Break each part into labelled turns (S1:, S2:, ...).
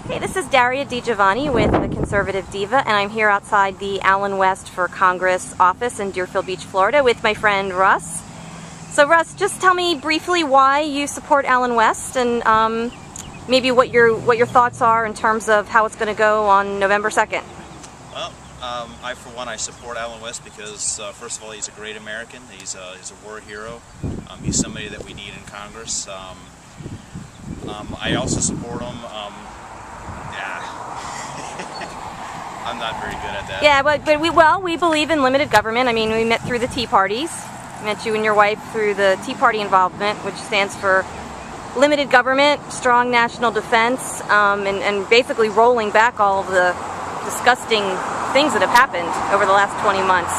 S1: Hey, this is Daria DiGiovanni with the conservative Diva, and I'm here outside the Allen West for Congress office in Deerfield Beach, Florida, with my friend Russ. So Russ, just tell me briefly why you support Allen West, and maybe what your thoughts are in terms of how it's going to go on November 2nd.
S2: Well, for one, I support Allen West because, first of all, he's a great American. He's a war hero. He's somebody that we need in Congress. I also support him. I'm not very good at that.
S1: Yeah, but we believe in limited government. I mean, we met through the Tea Parties. Met you and your wife through the Tea Party involvement, which stands for limited government, strong national defense, and basically rolling back all of the disgusting things that have happened over the last 20 months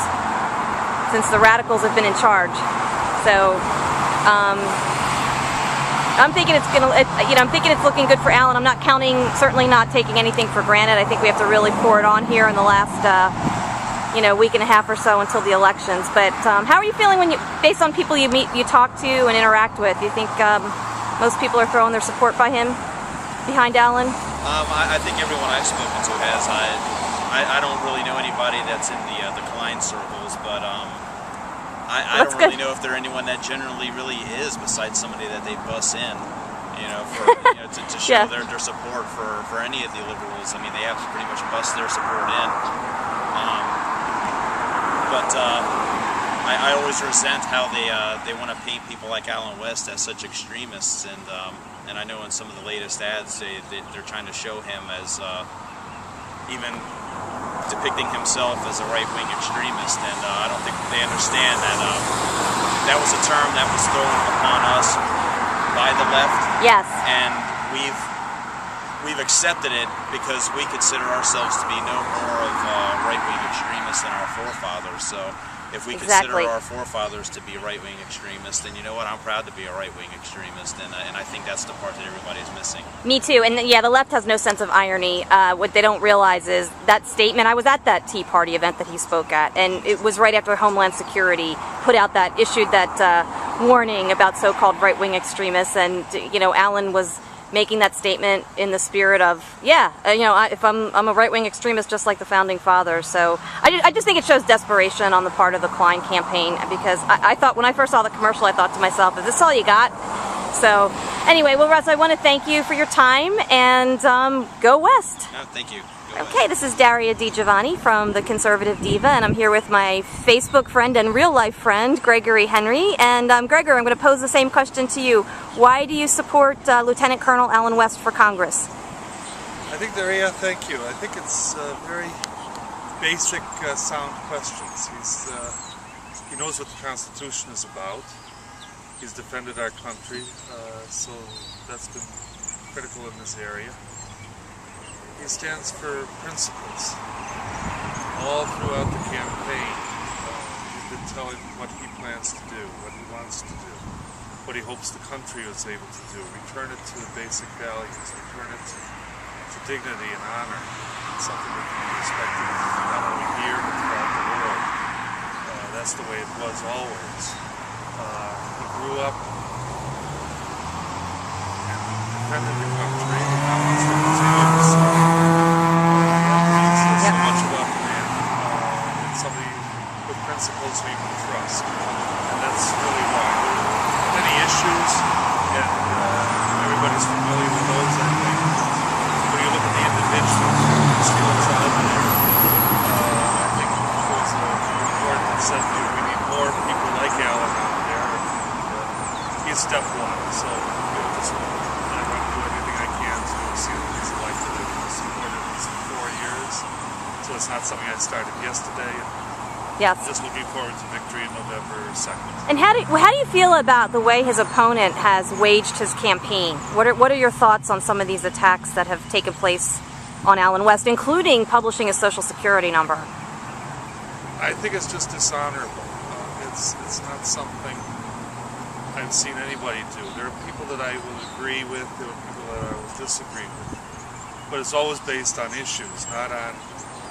S1: since the radicals have been in charge. So I'm thinking I'm thinking it's looking good for Allen. I'm not certainly not taking anything for granted. I think we have to really pour it on here in the last week and a half or so until the elections. But how are you feeling based on people you meet, you talk to, and interact with? Do you think most people are throwing their support behind Allen?
S2: I think everyone I've spoken to has. I don't really know anybody that's in the Klein circles, but I don't really know if there anyone that generally really is besides somebody that they bus in, to show their support for any of the liberals. I mean, they have to pretty much bust their support in. But I always resent how they want to paint people like Allen West as such extremists, and I know in some of the latest ads they're trying to show him as even depicting himself as a right-wing extremist, and I don't think they understand that that was a term that was thrown upon us by the left.
S1: Yes.
S2: And we've accepted it because we consider ourselves to be no more of right-wing extremists than our forefathers. So if we consider our forefathers to be right-wing extremists, then you know what? I'm proud to be a right-wing extremist, and I think that's the part that everybody's missing. Me
S1: too, and yeah, the left has no sense of irony. What they don't realize is that statement, I was at that Tea Party event that he spoke at, and it was right after Homeland Security issued that warning about so-called right-wing extremists, and Allen was making that statement in the spirit of, if I'm a right-wing extremist just like the founding fathers. So I just think it shows desperation on the part of the Klein campaign, because I thought, when I first saw the commercial, I thought to myself, is this all you got? So anyway, well, Russ, I want to thank you for your time, and go West.
S2: No, thank you.
S1: Okay, this is Daria DiGiovanni from the Conservative Diva, and I'm here with my Facebook friend and real-life friend, Gregory Henry. And Gregor, I'm going to pose the same question to you. Why do you support Lieutenant Colonel Allen West for Congress?
S3: I think, Daria, thank you. I think it's very basic, sound questions. He knows what the Constitution is about. He's defended our country, so that's been critical in this area. He stands for principles. All throughout the campaign, he's been telling what he plans to do, what he wants to do, what he hopes the country is able to do. Return it to the basic values, return it to dignity and honor. It's something that can be respected not only here, but throughout the world. That's the way it was always. He grew up and defended the country, and now wants to continue to serve. So much about the man. It's somebody with principles who you can trust, and that's really why. Many issues, and everybody's familiar with those, I think. When you look at the individual skills out there, I think it was important that said we need more people like Allen out there. He's step one, so I want to do everything I can to see what he's elected. I've supported him for 4 years, so it's not something I started yesterday.
S1: Yes.
S3: Just looking forward to victory on November 2nd.
S1: And how do you feel about the way his opponent has waged his campaign? What are your thoughts on some of these attacks that have taken place on Allen West, including publishing his Social Security number?
S3: I think it's just dishonorable. It's not something I've seen anybody do. There are people that I will agree with, there are people that I will disagree with. But it's always based on issues, not on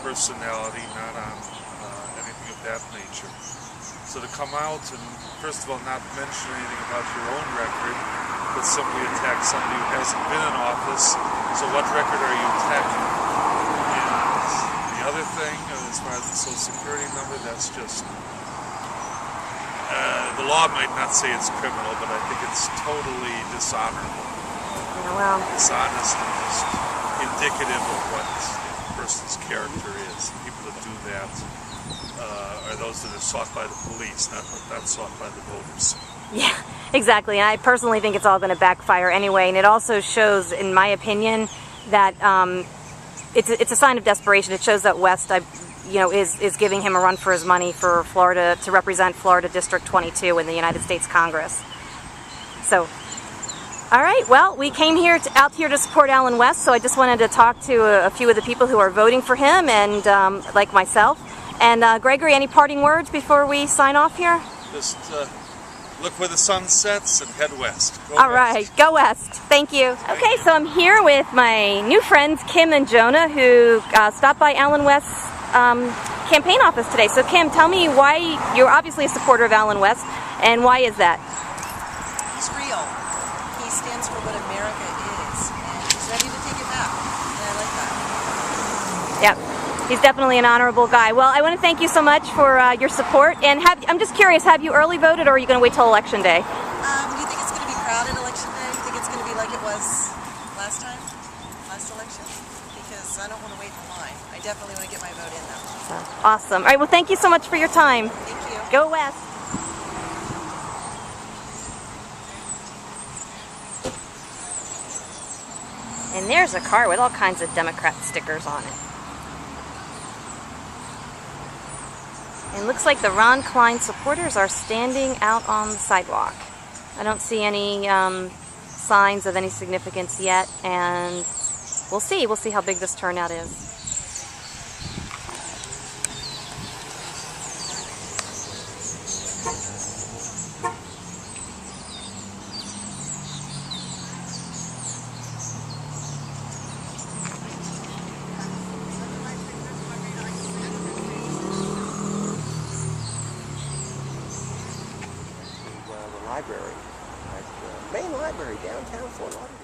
S3: personality, not on anything of that nature. So to come out and, first of all, not mention anything about your own record, but simply attack somebody who hasn't been in office So what record are you attacking? And the other thing, as far as the Social Security number, that's just, the law might not say it's criminal, but I think it's totally dishonorable.
S1: Well,
S3: Dishonest and just indicative of what the person's character is. People that do that are those that are sought by the police, not sought by the voters.
S1: yeah, exactly. And I personally think it's all going to backfire anyway. And it also shows, in my opinion, that it's a sign of desperation. It shows that West, is giving him a run for his money for Florida, to represent Florida District 22 in the United States Congress. So, all right. Well, we came out here to support Allen West, so I just wanted to talk to a few of the people who are voting for him, and like myself. And Gregory, any parting words before we sign off here?
S3: Just look where the sun sets and head west. Go
S1: All
S3: west.
S1: right, go west. Thank you. Okay, so I'm here with my new friends Kim and Jonah, who stopped by Allen West's campaign office today. So Kim, tell me why you're obviously a supporter of Allen West, and why is that?
S4: He's real. He stands for what America is, and he's ready to take it back, and I like that.
S1: Yep. He's definitely an honorable guy. Well, I want to thank you so much for your support. And I'm just curious, have you early voted, or are you going to wait till Election Day?
S4: Do you think it's going to be crowded Election Day? Do you think it's going to be like it was last election? Because I don't want to wait in line. I definitely want to get my vote in though.
S1: So, awesome. All right, well, thank you so much for your time.
S4: Thank you.
S1: Go West. And there's a car with all kinds of Democrat stickers on it. It looks like the Ron Klein supporters are standing out on the sidewalk. I don't see any signs of any significance yet, and we'll see. We'll see how big this turnout is.
S5: Library, main library downtown Fort Lauderdale.